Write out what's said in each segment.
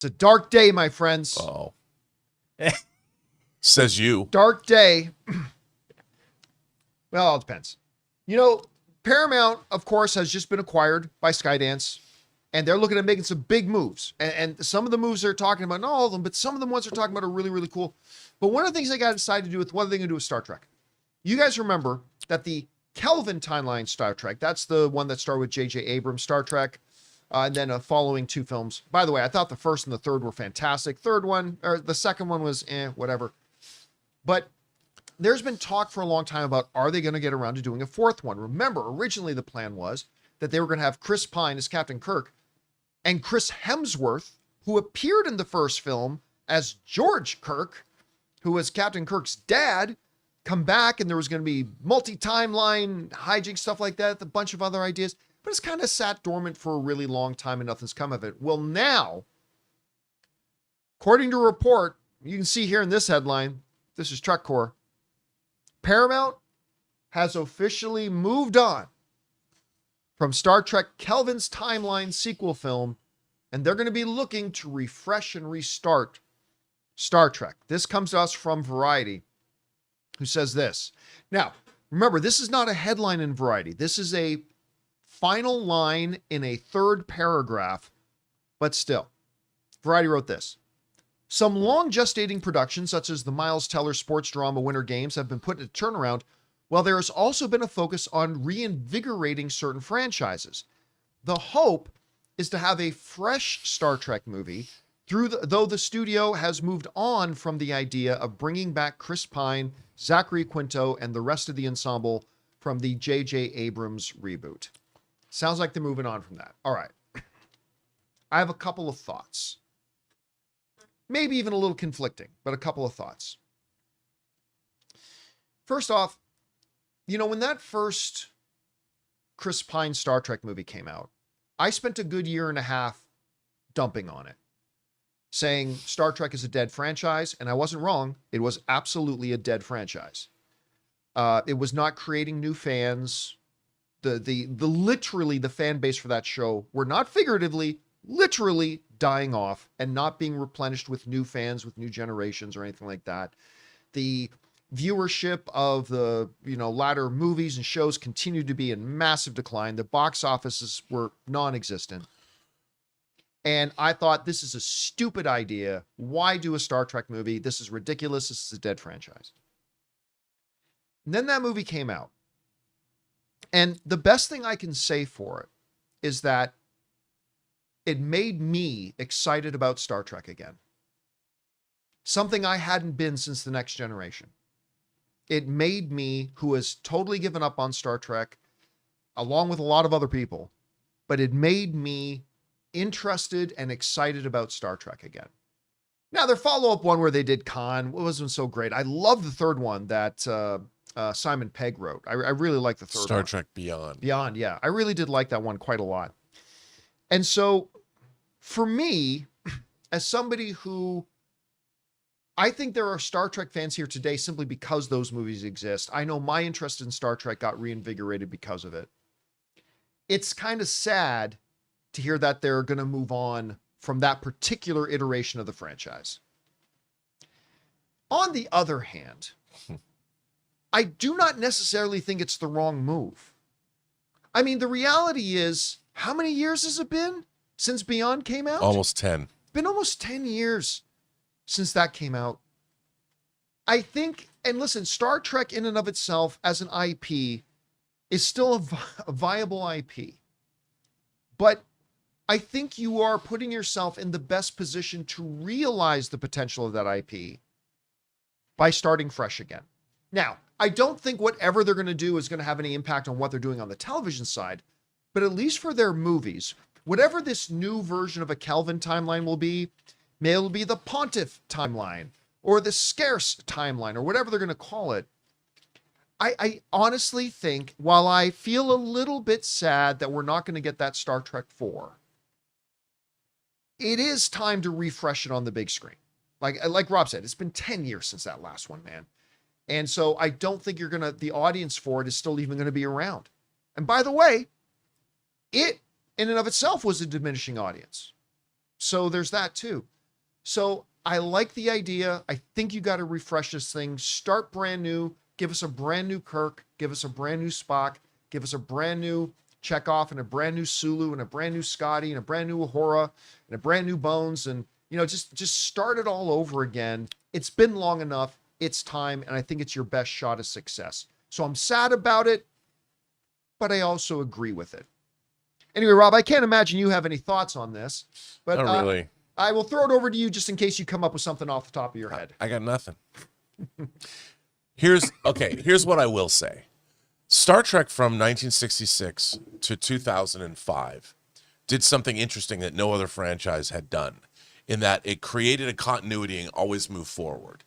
It's a dark day, my friends. Oh. Says you. Dark day. Well, it depends. You know, Paramount, of course, has just been acquired by Skydance, and they're looking at making some big moves. And some of the moves they're talking about, not all of them, but some of the ones they're talking about are really, really cool. But one of the things they got decided to do with, what are they going to do with Star Trek? You guys remember that the Kelvin timeline Star Trek, that's the one that started with J.J. Abrams' Star Trek, and then following two films. By the way, I thought the first and the third were fantastic. The second one was whatever. But there's been talk for a long time about, are they going to get around to doing a fourth one? Remember, originally the plan was that they were going to have Chris Pine as Captain Kirk and Chris Hemsworth, who appeared in the first film as George Kirk, who was Captain Kirk's dad, come back, and there was going to be multi-timeline hijinks, stuff like that, a bunch of other ideas. But it's kind of sat dormant for a really long time and nothing's come of it. Well, now, according to a report, you can see here in this headline, this is TrekCore, Paramount has officially moved on from Star Trek Kelvin's Timeline sequel film, and they're going to be looking to refresh and restart Star Trek. This comes to us from Variety, who says this. Now, remember, this is not a headline in Variety. This is a final line in a third paragraph, but still. Variety wrote this. Some long gestating productions, such as the Miles Teller sports drama Winter Games, have been put in a turnaround, while there has also been a focus on reinvigorating certain franchises. The hope is to have a fresh Star Trek movie, though the studio has moved on from the idea of bringing back Chris Pine, Zachary Quinto, and the rest of the ensemble from the J.J. Abrams reboot. Sounds like they're moving on from that. All right. I have a couple of thoughts. Maybe even a little conflicting, but a couple of thoughts. First off, you know, when that first Chris Pine Star Trek movie came out, I spent a good year and a half dumping on it, saying Star Trek is a dead franchise, and I wasn't wrong. It was absolutely a dead franchise. It was not creating new fans. Literally the fan base for that show were not figuratively, literally dying off and not being replenished with new fans, with new generations or anything like that. The viewership of the, latter movies and shows continued to be in massive decline. The box offices were non-existent. And I thought, this is a stupid idea. Why do a Star Trek movie? This is ridiculous. This is a dead franchise. And then that movie came out. And the best thing I can say for it is that it made me excited about Star Trek again. Something I hadn't been since The Next Generation. It made me, who has totally given up on Star Trek, along with a lot of other people, but it made me interested and excited about Star Trek again. Now, their follow-up one where they did Khan wasn't so great. I love the third one that Simon Pegg wrote. I really like the third one. Star Trek Beyond. Beyond, yeah. I really did like that one quite a lot. And so, for me, as somebody who, I think there are Star Trek fans here today simply because those movies exist. I know my interest in Star Trek got reinvigorated because of it. It's kind of sad to hear that they're going to move on from that particular iteration of the franchise. On the other hand, I do not necessarily think it's the wrong move. I mean, the reality is, how many years has it been since Beyond came out? Almost 10. It's been almost 10 years since that came out. I think, and listen, Star Trek in and of itself as an IP is still a viable IP. But I think you are putting yourself in the best position to realize the potential of that IP by starting fresh again. Now, I don't think whatever they're going to do is going to have any impact on what they're doing on the television side, but at least for their movies, whatever this new version of a Kelvin timeline will be, maybe it'll be the Pontiff timeline or the Scarce timeline or whatever they're going to call it. I honestly think, while I feel a little bit sad that we're not going to get that Star Trek 4, it is time to refresh it on the big screen. Like Rob said, it's been 10 years since that last one, man. And so I don't think the audience for it is still even going to be around. And by the way, it in and of itself was a diminishing audience. So there's that too. So I like the idea. I think you got to refresh this thing. Start brand new. Give us a brand new Kirk. Give us a brand new Spock. Give us a brand new Chekhov and a brand new Sulu and a brand new Scotty and a brand new Uhura and a brand new Bones. And, just start it all over again. It's been long enough. It's time. And I think it's your best shot of success. So I'm sad about it, but I also agree with it. Anyway, Rob, I can't imagine you have any thoughts on this, but Not really. I will throw it over to you just in case you come up with something off the top of your head. I got nothing. Here's what I will say. Star Trek from 1966 to 2005 did something interesting that no other franchise had done, in that it created a continuity and always moved forward.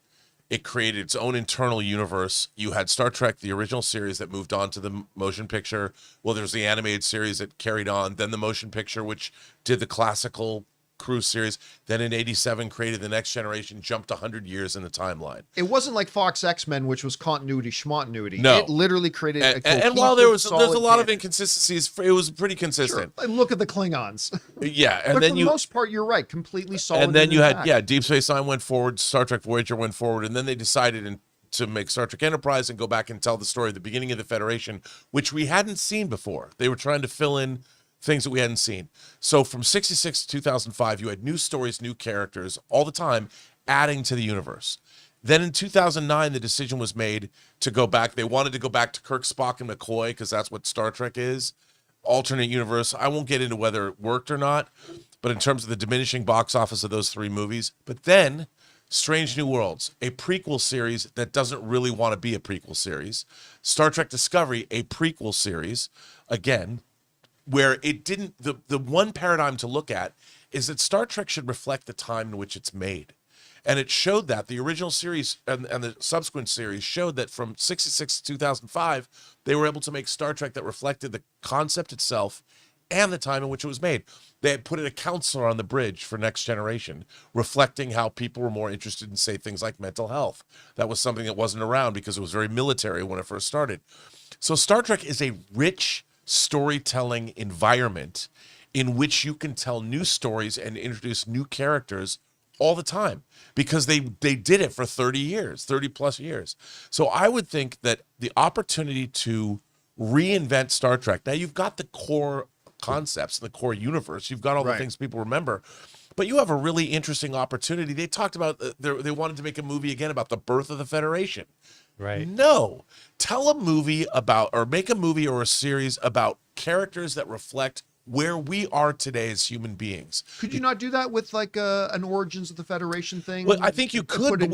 It created its own internal universe. You had Star Trek, the original series that moved on to the motion picture. Well, there's the animated series that carried on, then the motion picture, which did the classical cruise series. Then in 87 created the Next Generation, jumped 100 years in the timeline. It wasn't like Fox X-Men, which was continuity schmontinuity. No. It literally created and while there's a lot of inconsistencies, it was pretty consistent. Sure. And look at the Klingons. Yeah, and but then for the most part, you're right, completely solid. And then you had Deep Space Nine went forward, Star Trek Voyager went forward, and then they decided to make Star Trek Enterprise and go back and tell the story of the beginning of the Federation, which we hadn't seen before. They were trying to fill in things that we hadn't seen. So from 66 to 2005, you had new stories, new characters all the time, adding to the universe. Then in 2009, the decision was made to go back. They wanted to go back to Kirk, Spock, and McCoy because that's what Star Trek is. Alternate universe. I won't get into whether it worked or not, but in terms of the diminishing box office of those three movies. But then Strange New Worlds, a prequel series that doesn't really want to be a prequel series. Star Trek Discovery, a prequel series, again, where it didn't, the one paradigm to look at is that Star Trek should reflect the time in which it's made. And it showed that the original series and the subsequent series showed that from 66 to 2005, they were able to make Star Trek that reflected the concept itself and the time in which it was made. They had put in a counselor on the bridge for Next Generation, reflecting how people were more interested in, say, things like mental health. That was something that wasn't around because it was very military when it first started. So Star Trek is a rich storytelling environment in which you can tell new stories and introduce new characters all the time because they did it for 30 plus years. So I would think that the opportunity to reinvent Star Trek, now you've got the core concepts, the core universe, you've got all the things people remember, but you have a really interesting opportunity. They talked about, they wanted to make a movie again about the birth of the Federation. Right. No. Tell a movie about, or make a movie or a series about characters that reflect where we are today as human beings. Could you not do that with like an Origins of the Federation thing? Well, I think you could, but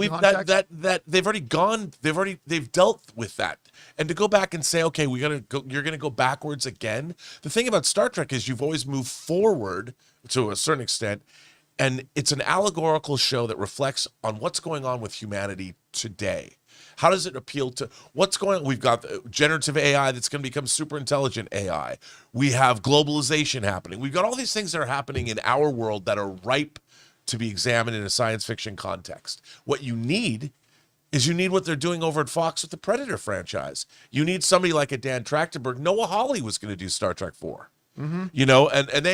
they've dealt with that. And to go back and say, okay, you're gonna go backwards again. The thing about Star Trek is you've always moved forward to a certain extent, and it's an allegorical show that reflects on what's going on with humanity today. How does it appeal to what's going on? We've got generative AI that's going to become super intelligent AI. We have globalization happening. We've got all these things that are happening in our world that are ripe to be examined in a science fiction context. What you need is what they're doing over at Fox with the Predator franchise. You need somebody like a Dan Trachtenberg. Noah Hawley was going to do Star Trek 4. Mm-hmm. And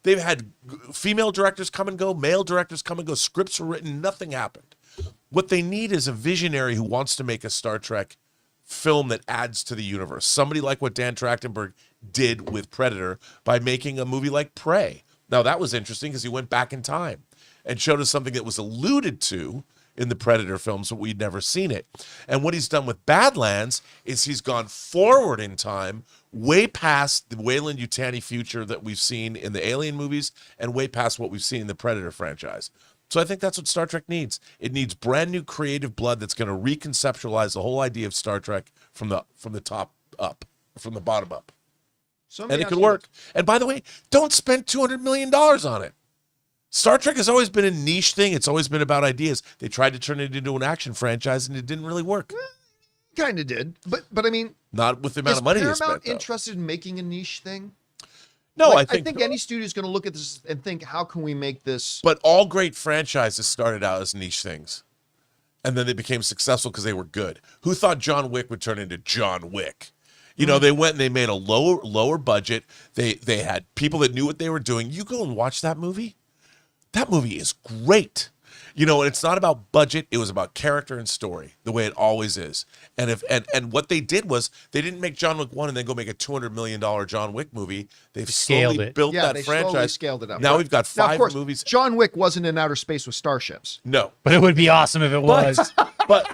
they've had female directors come and go, male directors come and go, scripts were written, nothing happened. What they need is a visionary who wants to make a Star Trek film that adds to the universe. Somebody like what Dan Trachtenberg did with Predator by making a movie like Prey. Now, that was interesting because he went back in time and showed us something that was alluded to in the Predator films, but we'd never seen it. And what he's done with Badlands is he's gone forward in time, way past the Weyland Yutani future that we've seen in the Alien movies and way past what we've seen in the Predator franchise. So I think that's what Star Trek needs. It needs brand new creative blood that's going to reconceptualize the whole idea of Star Trek from the top up, from the bottom up. And it could work. And by the way, don't spend $200 million on it. Star Trek has always been a niche thing. It's always been about ideas. They tried to turn it into an action franchise, and it didn't really work. Kind of did. But I mean, not with the amount of money they spent. Is Paramount interested in making a niche thing? No, like, I think any studio is going to look at this and think, how can we make this? But all great franchises started out as niche things, and then they became successful because they were good. Who thought John Wick would turn into John Wick? You know, they went and they made a lower budget. They had people that knew what they were doing. You go and watch that movie. That movie is great. You know, and it's not about budget. It was about character and story, the way it always is. And what they did was they didn't make John Wick 1 and then go make a $200 million John Wick movie. They've Scaled slowly it. built Yeah, that they franchise. slowly scaled it up. Now we've got Now, of 5 course, movies. John Wick wasn't in outer space with starships. No. But it would be awesome if it was. But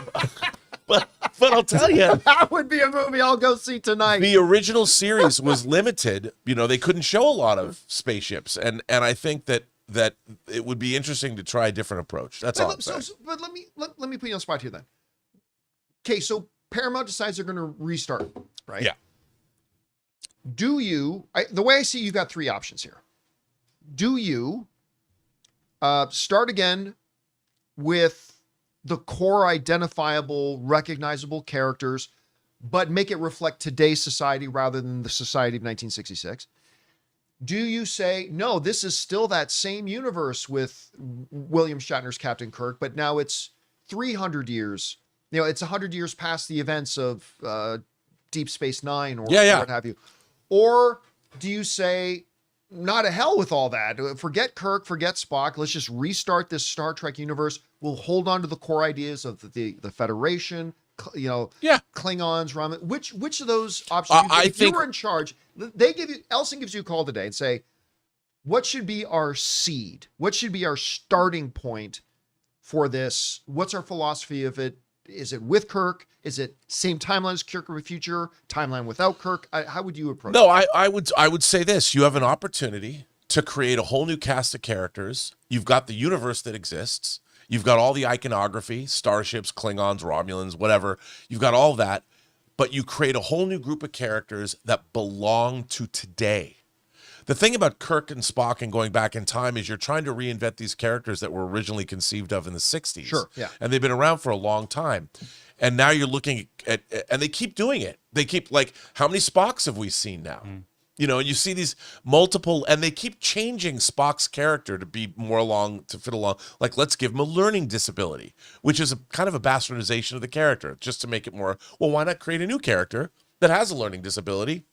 I'll tell you, That would be a movie I'll go see tonight. the original series was limited. You know, they couldn't show a lot of spaceships. And I think that it would be interesting to try a different approach. That's all I'm saying. But let me put you on the spot here then. Okay, so Paramount decides they're going to restart, right? Yeah. Do you? The way I see, you've got 3 options here. Do you start again with the core identifiable, recognizable characters, but make it reflect today's society rather than the society of 1966? Do you say, no, this is still that same universe with William Shatner's Captain Kirk, but now it's 300 years, it's 100 years past the events of Deep Space Nine or what have you? Or do you say, not to hell with all that. Forget Kirk, forget Spock. Let's just restart this Star Trek universe. We'll hold on to the core ideas of the Federation, Klingons, Ramen. Which of those options? If you were in charge, Elson gives you a call today and say, what should be our seed? What should be our starting point for this? What's our philosophy of it? Is it with Kirk? Is it same timeline as Kirk of the Future? Timeline without Kirk? How would you approach it? No, I would say this. You have an opportunity to create a whole new cast of characters. You've got the universe that exists. You've got all the iconography, starships, Klingons, Romulans, whatever. You've got all that. But you create a whole new group of characters that belong to today. The thing about Kirk and Spock and going back in time is you're trying to reinvent these characters that were originally conceived of in the 60s. Sure, yeah. And they've been around for a long time. And now you're looking at and they keep doing it. They keep, like, how many Spocks have we seen now? You know, and you see these multiple, and they keep changing Spock's character to be more to fit along. Like, let's give him a learning disability, which is a kind of a bastardization of the character, just to make it more, well, why not create a new character that has a learning disability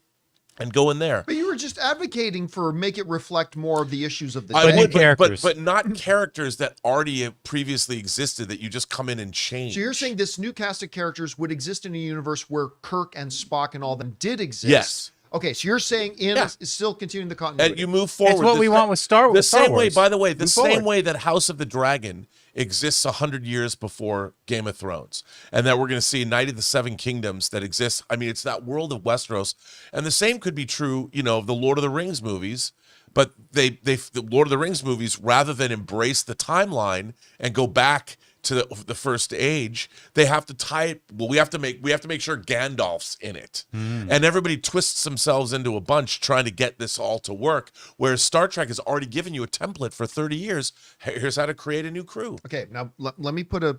and go in there? But you were just advocating for make it reflect more of the issues of the I day. would, characters. but not characters that already have previously existed that you just come in and change. So you're saying this new cast of characters would exist in a universe where Kirk and Spock and all them did exist? Yes. Okay, so you're saying is still continuing the continuity. And you move forward. It's what we want with Star Wars. The same way, Wars. by the way, the Move same forward. way that House of the Dragon exists 100 years before Game of Thrones, and that we're going to see Night of the Seven Kingdoms that exists. I mean, it's that world of Westeros, and the same could be true, of the Lord of the Rings movies. But the Lord of the Rings movies, rather than embrace the timeline and go back to the first age, they have to tie it. Well, we have to make sure Gandalf's in it, and everybody twists themselves into a bunch trying to get this all to work. Whereas Star Trek has already given you a template for 30 years. Here's how to create a new crew. Okay, now let me put a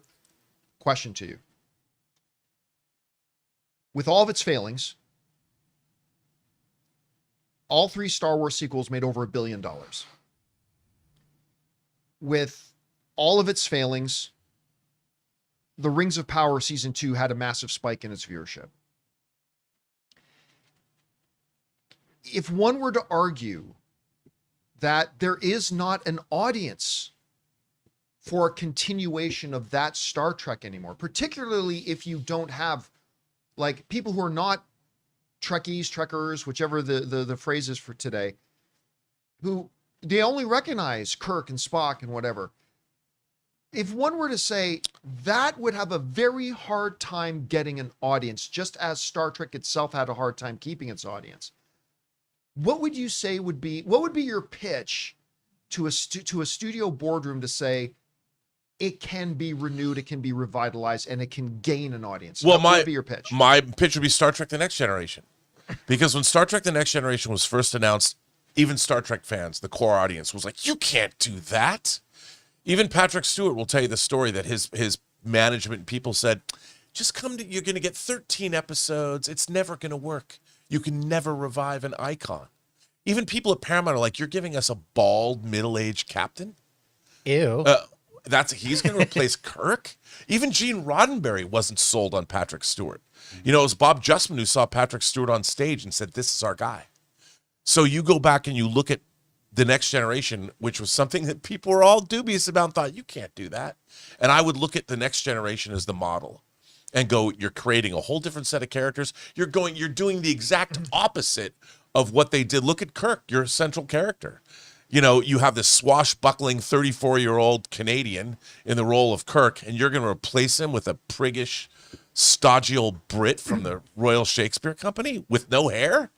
question to you. With all of its failings, all 3 Star Wars sequels made over $1 billion. With all of its failings, The Rings of Power Season 2 had a massive spike in its viewership. If one were to argue that there is not an audience for a continuation of that Star Trek anymore, particularly if you don't have, like, people who are not Trekkies, Trekkers, whichever the phrase is for today, who they only recognize Kirk and Spock and whatever. If one were to say that would have a very hard time getting an audience, just as Star Trek itself had a hard time keeping its audience, what would you say what would be your pitch to a studio boardroom to say it can be renewed, it can be revitalized, and it can gain an audience? Well, what would be your pitch? My pitch would be Star Trek: The Next Generation, because when Star Trek: The Next Generation was first announced, even Star Trek fans, the core audience, was like, "You can't do that." Even Patrick Stewart will tell you the story that his management people said, "Just you're going to get 13 episodes. It's never going to work. You can never revive an icon." Even people at Paramount are like, "You're giving us a bald, middle-aged captain? Ew. He's going to replace Kirk?" Even Gene Roddenberry wasn't sold on Patrick Stewart. It was Bob Justman who saw Patrick Stewart on stage and said, "This is our guy." So you go back and you look at the Next Generation, which was something that people were all dubious about and thought, you can't do that. And I would look at the Next Generation as the model and go, you're creating a whole different set of characters. You're doing the exact opposite of what they did. Look at Kirk, your central character. You know, you have this swashbuckling 34-year-old Canadian in the role of Kirk, and you're going to replace him with a priggish, stodgy old Brit from the Royal Shakespeare Company with no hair?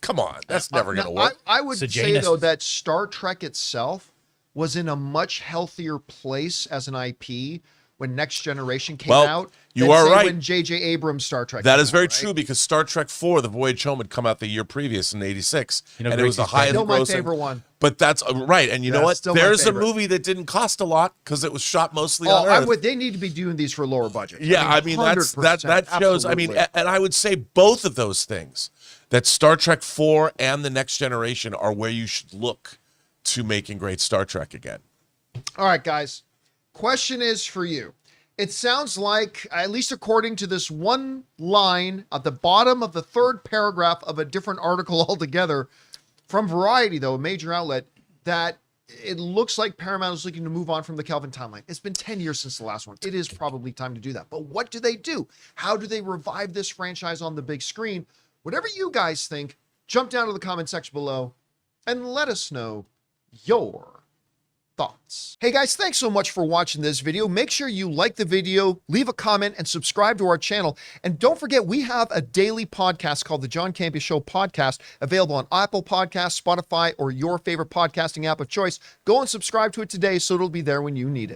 Come on, that's never going to work. I would say, Janus. though, that Star Trek itself was in a much healthier place as an IP when Next Generation came out. You than, are say, right. When J.J. Abrams' Star Trek That came is very out, right? true, because Star Trek 4, The Voyage Home, had come out the year previous in 86. You know, and it was the Gracie's highest Still my grossing. favorite one. But that's right. And you know Yeah, what? still my There's a favorite. movie that didn't cost a lot because it was shot mostly Oh, on I'm Earth. with. They need to be doing these for lower budget. Yeah, I mean, that 100%, shows. I mean, absolutely. and I would say both of those things, that Star Trek 4 and The Next Generation, are where you should look to making great Star Trek again. All right, guys. Question is for you. It sounds like, at least according to this one line at the bottom of the third paragraph of a different article altogether, from Variety, though, a major outlet, that it looks like Paramount is looking to move on from the Kelvin timeline. It's been 10 years since the last one. It is probably time to do that. But what do they do? How do they revive this franchise on the big screen? Whatever you guys think, jump down to the comment section below and let us know your thoughts. Hey guys, thanks so much for watching this video. Make sure you like the video, leave a comment, and subscribe to our channel. And don't forget, we have a daily podcast called the John Campea Show podcast, available on Apple Podcasts, Spotify, or your favorite podcasting app of choice. Go and subscribe to it today so it'll be there when you need it.